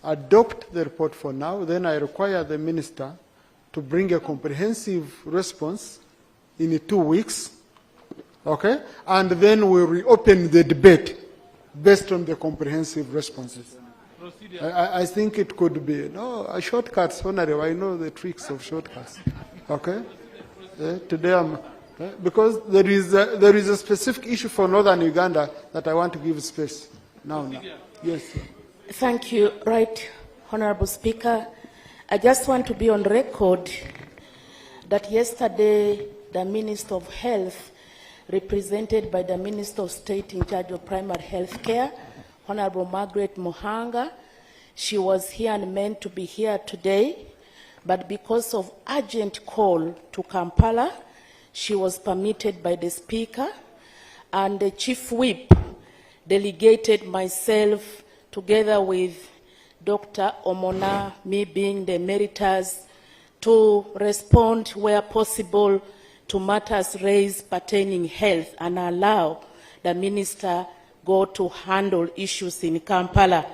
adopt the report for now, then I require the minister to bring a comprehensive response in 2 weeks, okay? And then we reopen the debate based on the comprehensive responses. I think it could be, shortcuts, honorable, I know the tricks of shortcuts, okay? Today I'm, because there is a specific issue for northern Uganda that I want to give space. Now. Yes, sir. Thank you, Right Honorable Speaker. I just want to be on record that yesterday the Minister of Health, represented by the Minister of State in charge of primary health care, Honorable Margaret Mohanga, she was here and meant to be here today, but because of urgent call to Kampala, she was permitted by the Speaker, and the Chief Whip delegated myself together with Dr. Omona, me being the emeritus, to respond where possible to matters raised pertaining health and allow the minister go to handle issues in Kampala.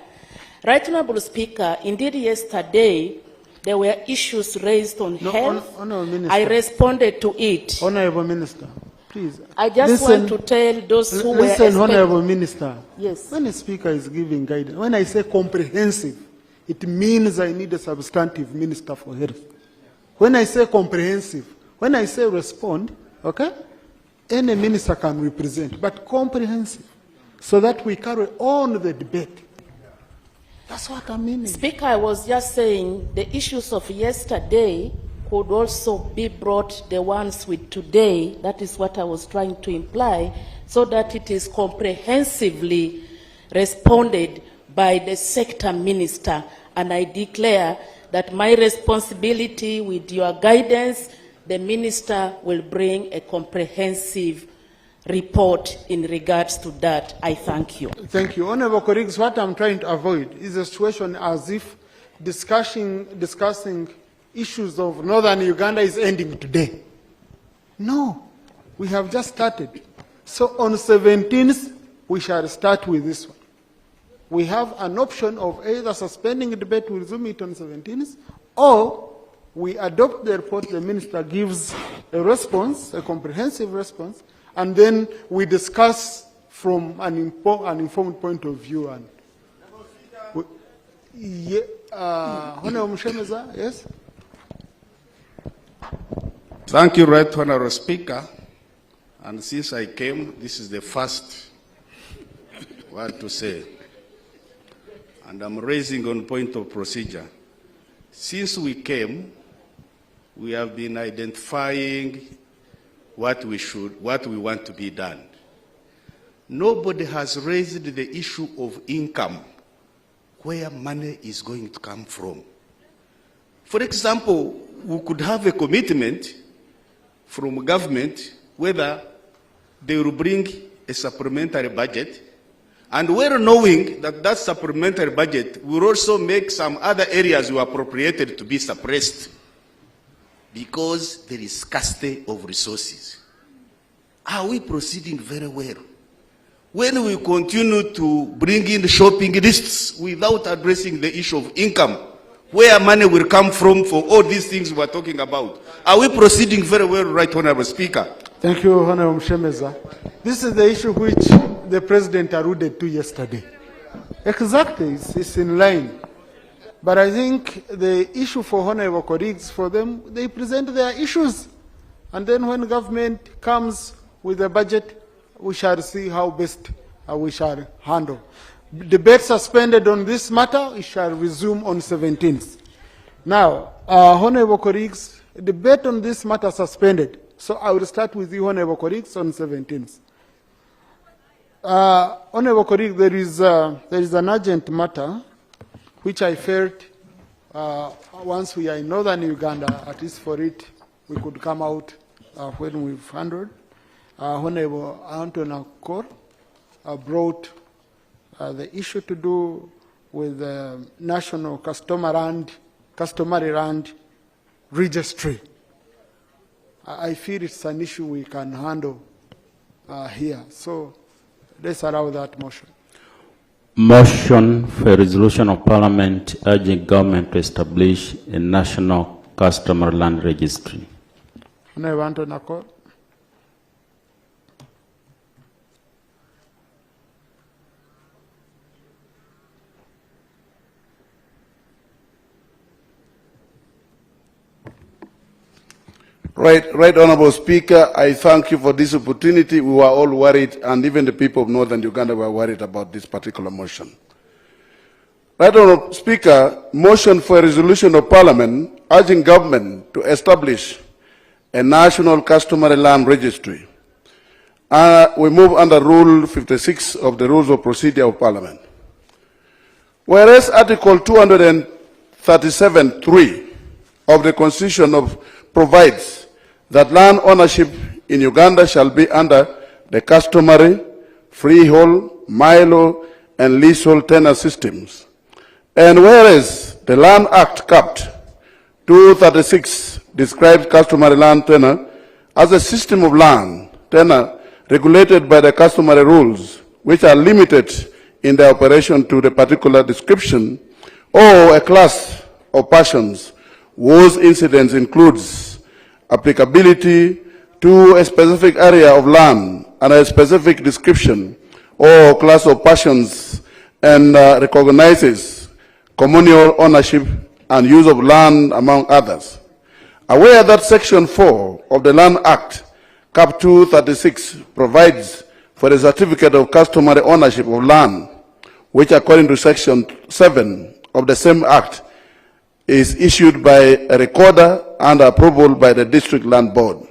Right, Honorable Speaker, indeed yesterday there were issues raised on health. Honorable Minister, I responded to it. Honorable Minister, please. I just want to tell those who were Honorable Minister. Yes. When the Speaker is giving guidance, when I say comprehensive, it means I need a substantive minister for health. When I say comprehensive, when I say respond, okay, any minister can represent, but comprehensive, so that we carry on the debate. That's what I mean. Speaker, I was just saying the issues of yesterday could also be brought, the ones with today. That is what I was trying to imply, so that it is comprehensively responded by the sector minister. And I declare that my responsibility, with your guidance, the minister will bring a comprehensive report in regards to that. I thank you. Thank you. Honorable colleagues, what I'm trying to avoid is a situation as if discussing issues of northern Uganda is ending today. No, we have just started. So on 17th, we shall start with this one. We have an option of either suspending the debate, we'll resume it on 17th, or we adopt the report, the minister gives a response, a comprehensive response, and then we discuss from an informed point of view. And Honorable Mshemeza, yes? Thank you, Right Honorable Speaker. And since I came, this is the first word to say. And I'm raising on point of procedure. Since we came, we have been identifying what we want to be done. Nobody has raised the issue of income, where money is going to come from. For example, we could have a commitment from government whether they will bring a supplementary budget, and we're knowing that that supplementary budget will also make some other areas we appropriated to be suppressed because there is scarcity of resources. Are we proceeding very well? When we continue to bring in shopping lists without addressing the issue of income, where money will come from for all these things we're talking about, are we proceeding very well, Right Honorable Speaker? Thank you, Honorable Mshemeza. This is the issue which the President alluded to yesterday. Exactly, it's in line. But I think the issue for honorable colleagues, for them, they present their issues. And then when government comes with a budget, we shall see how best we shall handle. Debate suspended on this matter, it shall resume on 17th. Now, honorable colleagues, debate on this matter suspended. So I will start with you, honorable colleagues, on 17th. Honorable colleague, there is an urgent matter which I felt once we are in northern Uganda, at least for it, we could come out when we've handled. Honorable Anton Akor brought the issue to do with the National Customary Land Registry. I feel it's an issue we can handle here. So let's allow that motion. Motion for a resolution of Parliament urging government to establish a national customary land registry. Honorable Anton Akor. Right, Honorable Speaker, I thank you for this opportunity. We were all worried, and even the people of Northern Uganda were worried about this particular motion. Right, Honorable Speaker, motion for a resolution of Parliament urging government to establish a national customary land registry. We move under Rule 56 of the Rules of Procedure of Parliament. Whereas Article 237(3) of the Constitution provides that land ownership in Uganda shall be under the customary, freehold, milo, and leasehold tenure systems. And whereas the Land Act Cap 236 describes customary land tenure as a system of land tenure regulated by the customary rules, which are limited in their operation to the particular description or a class of persons whose incidence includes applicability to a specific area of land and a specific description or class of persons, and recognizes communal ownership and use of land, among others. Aware that Section 4 of the Land Act, Cap 236, provides for a certificate of customary ownership of land, which according to Section 7 of the same Act is issued by a recorder and approval by the District Land Board.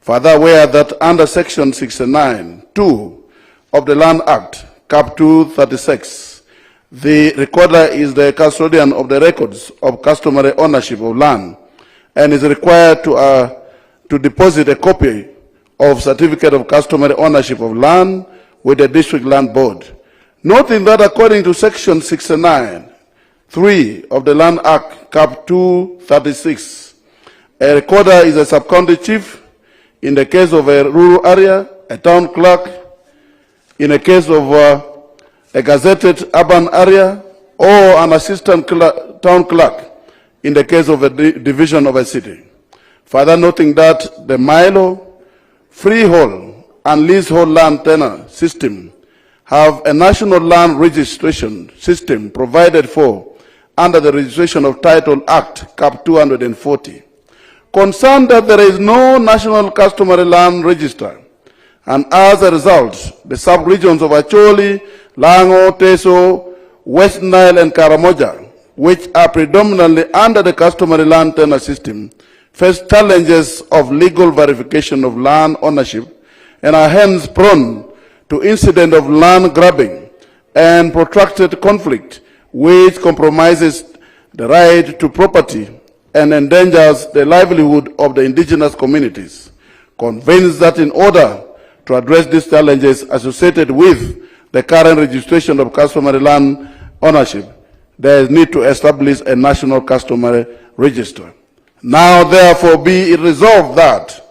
Further aware that under Section 69(2) of the Land Act, Cap 236, the recorder is the custodian of the records of customary ownership of land and is required to deposit a copy of certificate of customary ownership of land with the District Land Board. Noting that according to Section 69(3) of the Land Act, Cap 236, a recorder is a sub-county chief in the case of a rural area, a town clerk in the case of a gazetted urban area, or an assistant town clerk in the case of a division of a city. Further noting that the Milo, freehold and leasehold land tenure system have a national land registration system provided for under the Registration of Title Act, Cap 240. Concerned that there is no national customary land register, and as a result, the sub-regions of Acholi, Lango, Teso, West Nile, and Karamoja, which are predominantly under the customary land tenure system, face challenges of legal verification of land ownership and are hence prone to incident of land grabbing and protracted conflict, which compromises the right to property and endangers the livelihood of the indigenous communities. Convinced that in order to address these challenges associated with the current registration of customary land ownership, there is need to establish a national customary register. Now, therefore, be it resolved that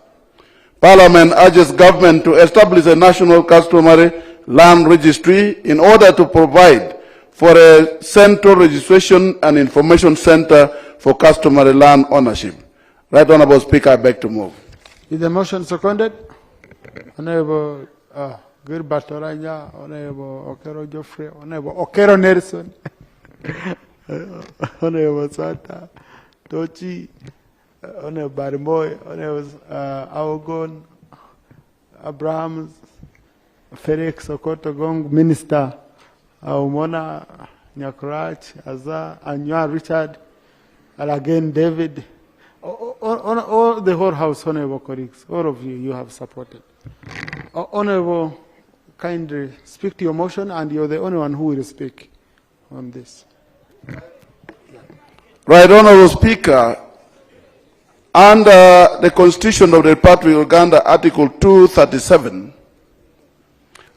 Parliament urges government to establish a national customary land registry in order to provide for a central registration and information center for customary land ownership. Right Honourable Speaker, I beg to move. Is the motion seconded? Honourable Gilbert Oranya, Honourable Okero Geoffrey, Honourable Okero Nelson, Honourable Sata, Tochi, Honourable Barimoy, Honourable Aogon, Abrahams, Felix Okoto Gong, Minister, Aumona, Nyakrach, Azar, Anua Richard, and again David, all the whole House, Honourable colleagues, all of you, you have supported. Honourable, kindly speak to your motion, and you're the only one who will speak on this. Right Honourable Speaker, under the Constitution of the Republic of Uganda, Article 237,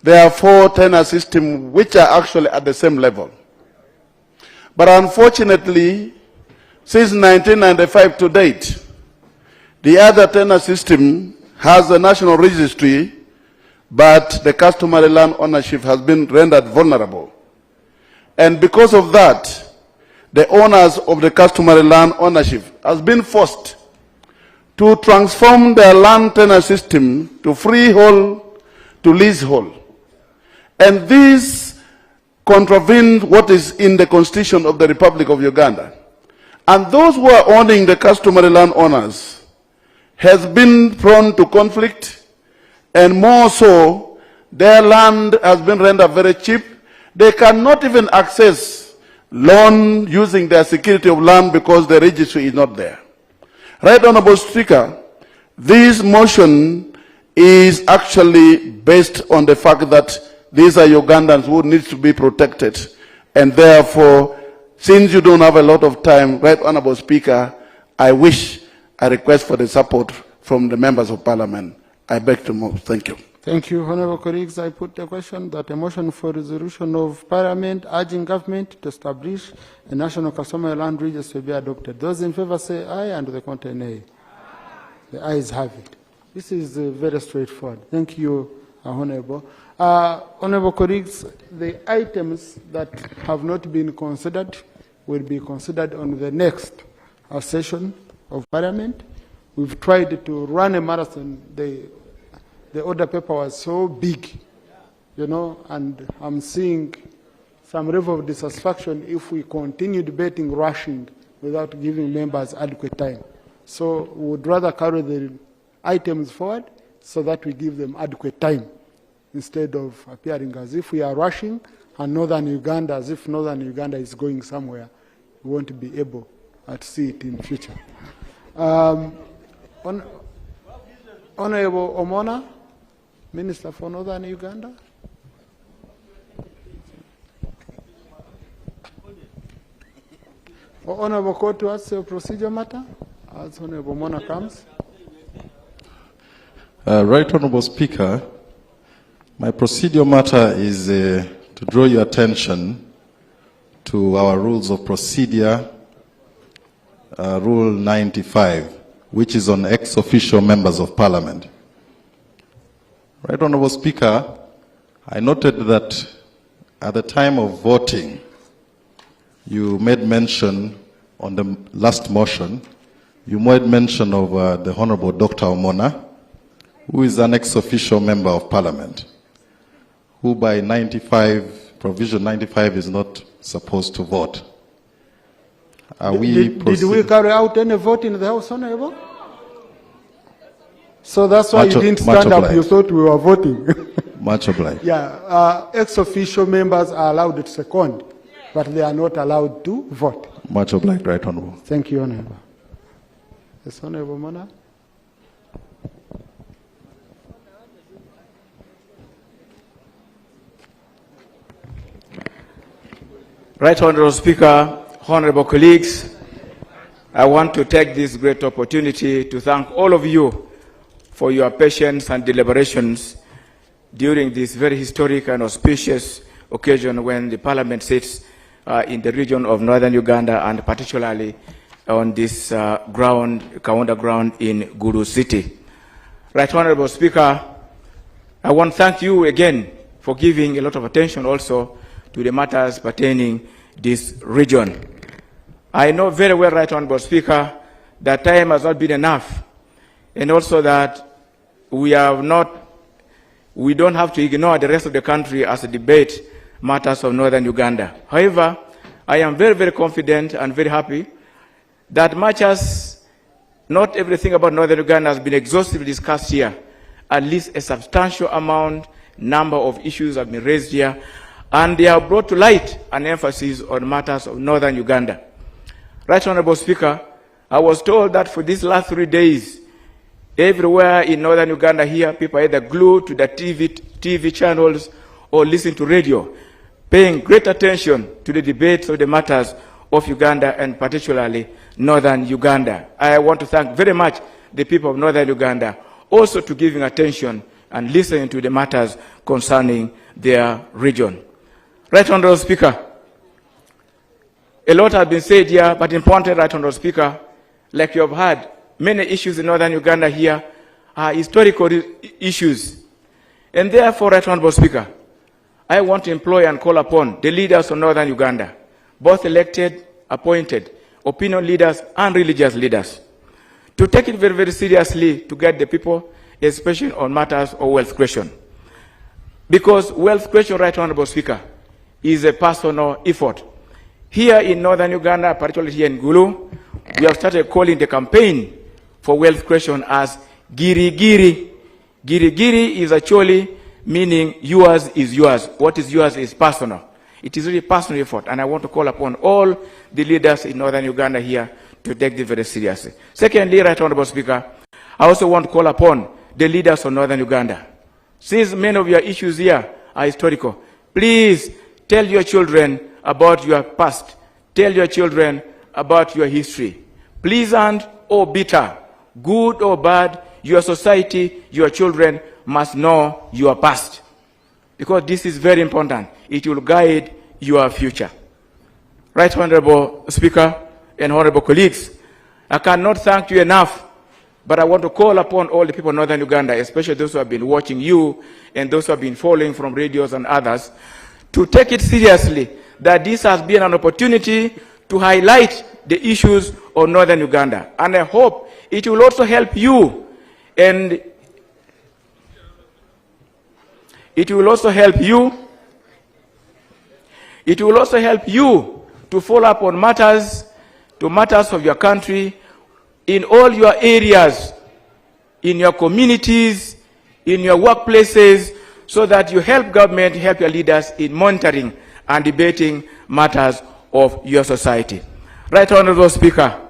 there are 4 tenure systems which are actually at the same level. But unfortunately, since 1995 to date, the other tenure system has a national registry, but the customary land ownership has been rendered vulnerable. And because of that, the owners of the customary land ownership has been forced to transform their land tenure system to freehold to leasehold. And this contravened what is in the Constitution of the Republic of Uganda. And those who are owning the customary land owners has been prone to conflict, and more so, their land has been rendered very cheap. They cannot even access loan using their security of land because the registry is not there. Right Honourable Speaker, this motion is actually based on the fact that these are Ugandans who need to be protected, and therefore, since you don't have a lot of time, Right Honourable Speaker, I request for the support from the members of Parliament. I beg to move. Thank you. Thank you, honourable colleagues. I put the question that a motion for resolution of Parliament urging government to establish a national customary land register be adopted. Those in favour say aye, and the contrary nay. The ayes have it. This is very straightforward. Thank you, honourable. Honourable colleagues, the items that have not been considered will be considered on the next session of Parliament. We've tried to run a marathon. The order paper was so big, you know, and I'm seeing some level of dissatisfaction if we continue debating, rushing, without giving members adequate time. So we would rather carry the items forward so that we give them adequate time instead of appearing as if we are rushing and Northern Uganda, as if Northern Uganda is going somewhere. We won't be able to see it in the future. Honorable Omona, Minister for Northern Uganda. Honorable Court, what's the procedure matter? As Honorable Omona comes. Right Honorable Speaker, my procedure matter is to draw your attention to our rules of procedure, Rule 95, which is on ex-officio members of Parliament. Right Honorable Speaker, I noted that at the time of voting, you made mention on the last motion, you made mention of the Honorable Dr. Omona, who is an ex-officio member of Parliament, who by 95, provision 95 is not supposed to vote. Did we carry out any vote in the House, Honorable? So that's why you didn't stand up, you thought we were voting. Much obliged. Yeah, ex-officio members are allowed to second, but they are not allowed to vote. Much obliged, Right Honorable. Thank you, Honorable. Yes, Honorable Mona. Right Honorable Speaker, honorable colleagues, I want to take this great opportunity to thank all of you for your patience and deliberations during this very historic and auspicious occasion when the Parliament sits in the region of Northern Uganda and particularly on this Kaunda ground in Gulu City. Right Honorable Speaker, I want to thank you again for giving a lot of attention also to the matters pertaining this region. I know very well, Right Honorable Speaker, that time has not been enough, and also that we don't have to ignore the rest of the country as a debate matters of Northern Uganda. However, I am very, very confident and very happy that much as not everything about Northern Uganda has been exhaustively discussed here, at least a substantial number of issues have been raised here, and they have brought to light an emphasis on matters of Northern Uganda. Right Honorable Speaker, I was told that for these last 3 days, everywhere in Northern Uganda here, people are either glued to the TV channels or listen to radio, paying great attention to the debates of the matters of Uganda and particularly Northern Uganda. I want to thank very much the people of Northern Uganda also to giving attention and listening to the matters concerning their region. Right Honorable Speaker, a lot has been said here, but important, Right Honorable Speaker, like you have heard, many issues in Northern Uganda here are historical issues. And therefore, Right Honorable Speaker, I want to employ and call upon the leaders of Northern Uganda, both elected, appointed, opinion leaders, and religious leaders, to take it very, very seriously to guide the people, especially on matters of wealth creation. Because wealth creation, Right Honorable Speaker, is a personal effort. Here in Northern Uganda, particularly here in Gulu, we have started calling the campaign for wealth creation as Giri Giri. Giri Giri is actually meaning yours is yours. What is yours is personal. It is really a personal effort, and I want to call upon all the leaders in Northern Uganda here to take this very seriously. Secondly, Right Honorable Speaker, I also want to call upon the leaders of Northern Uganda. Since many of your issues here are historical, please tell your children about your past. Tell your children about your history. Pleasant or bitter, good or bad, your society, your children must know your past. Because this is very important. It will guide your future. Right Honorable Speaker and honorable colleagues, I cannot thank you enough, but I want to call upon all the people of Northern Uganda, especially those who have been watching you and those who have been following from radios and others, to take it seriously that this has been an opportunity to highlight the issues of Northern Uganda. And I hope it will also help you, and it will also help you It will also help you to follow up on matters of your country in all your areas, in your communities, in your workplaces, so that you help government, help your leaders in monitoring and debating matters of your society. Right Honorable Speaker,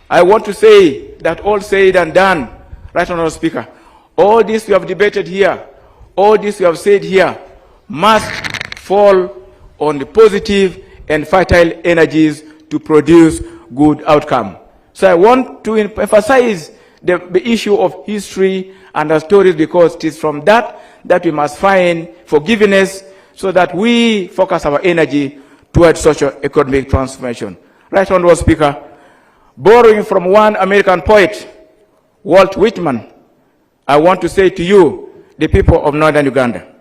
I want to say that all said and done, Right Honorable Speaker, all this we have debated here, all this we have said here, must fall on the positive and fertile energies to produce good outcome. So I want to emphasize the issue of history and our stories, because it is from that we must find forgiveness, so that we focus our energy towards socio-economic transformation. Right Honorable Speaker, borrowing from one American poet, Walt Whitman, I want to say to you, the people of northern Uganda,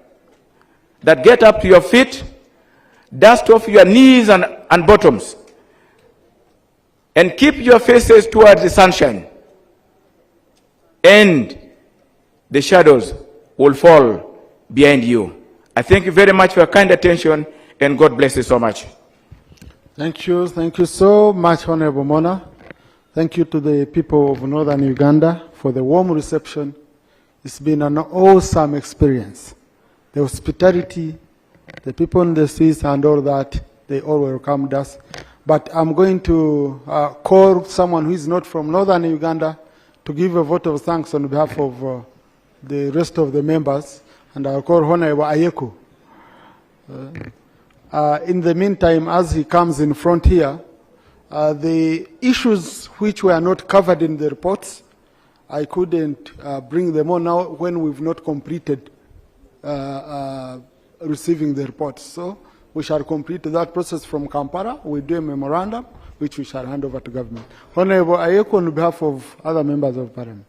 that get up to your feet, dust off your knees and bottoms, and keep your faces towards the sunshine, and the shadows will fall behind you. I thank you very much for your kind attention, and God bless you so much. Thank you so much, Honorable Mona. Thank you to the people of northern Uganda for the warm reception. It's been an awesome experience. The hospitality, the people in the streets and all that, they all welcomed us. But I'm going to call someone who is not from northern Uganda to give a vote of thanks on behalf of the rest of the members, and I'll call Honorable Ayeko. In the meantime, as he comes in front here, the issues which were not covered in the reports, I couldn't bring them on now when we've not completed receiving the reports. So we shall complete that process from Kampala. We do a memorandum, which we shall hand over to government. Honorable Ayeko, on behalf of other members of Parliament.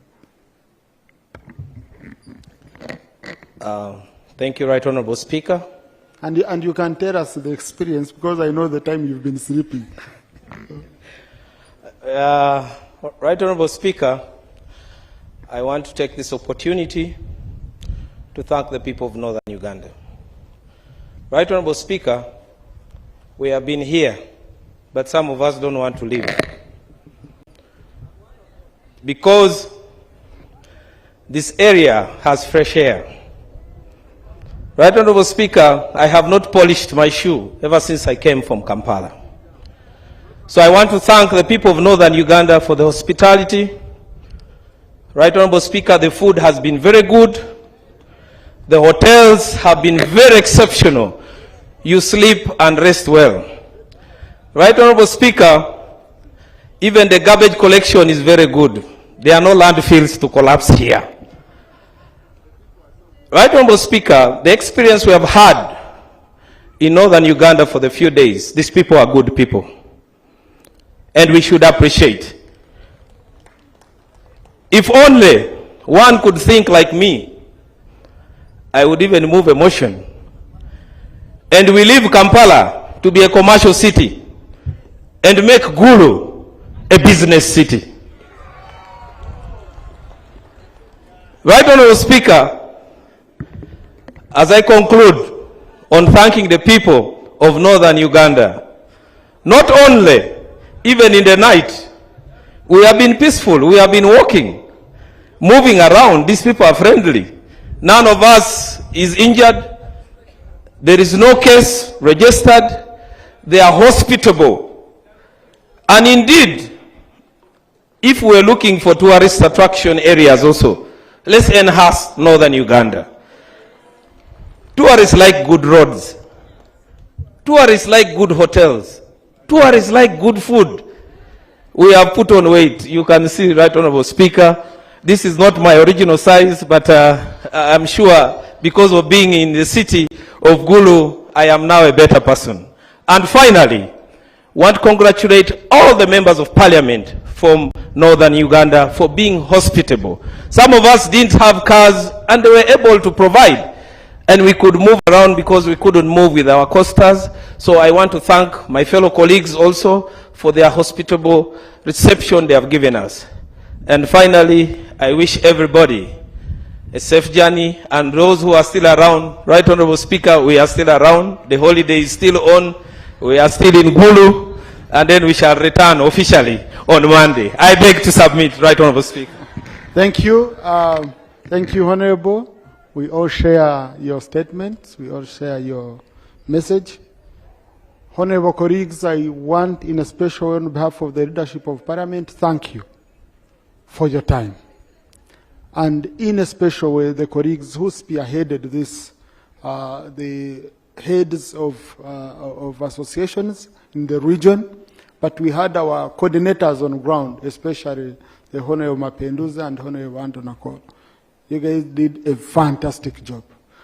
Thank you, Right Honorable Speaker. And you can tell us the experience, because I know the time you've been sleeping. Right Honorable Speaker, I want to take this opportunity to thank the people of northern Uganda. Right Honorable Speaker, we have been here, but some of us don't want to leave, because this area has fresh air. Right Honorable Speaker, I have not polished my shoe ever since I came from Kampala. So I want to thank the people of northern Uganda for the hospitality. Right Honorable Speaker, the food has been very good. The hotels have been very exceptional. You sleep and rest well. Right Honorable Speaker, even the garbage collection is very good. There are no landfills to collapse here. Right Honorable Speaker, the experience we have had in northern Uganda for the few days, these people are good people, and we should appreciate. If only one could think like me, I would even move a motion, and we leave Kampala to be a commercial city and make Gulu a business city. Right Honorable Speaker, as I conclude on thanking the people of northern Uganda, not only, even in the night, we have been peaceful, we have been walking, moving around. These people are friendly. None of us is injured. There is no case registered. They are hospitable. And indeed, if we're looking for tourist attraction areas also, let's enhance northern Uganda. Tourists like good roads. Tourists like good hotels. Tourists like good food. We have put on weight. You can see, Right Honorable Speaker, this is not my original size, but I'm sure because of being in the city of Gulu, I am now a better person. And finally, want to congratulate all the members of Parliament from northern Uganda for being hospitable. Some of us didn't have cars, and they were able to provide. And we could move around because we couldn't move with our costas. So I want to thank my fellow colleagues also for their hospitable reception they have given us. And finally, I wish everybody a safe journey, and those who are still around, Right Honorable Speaker, we are still around. The holiday is still on. We are still in Gulu, and then we shall return officially on Monday. I beg to submit, Right Honorable Speaker. Thank you. Thank you, Honorable. We all share your statements. We all share your message. Honorable colleagues, I want, in a special way, on behalf of the leadership of Parliament, thank you for your time. And in a special way, the colleagues who spearheaded this, the heads of associations in the region, but we had our coordinators on ground, especially the Honorable Mapenduza and Honorable Antonakor. You guys did a fantastic job.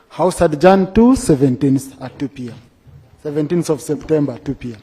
House adjourned to 17th at 2 p.m. 17th of September, 2 p.m.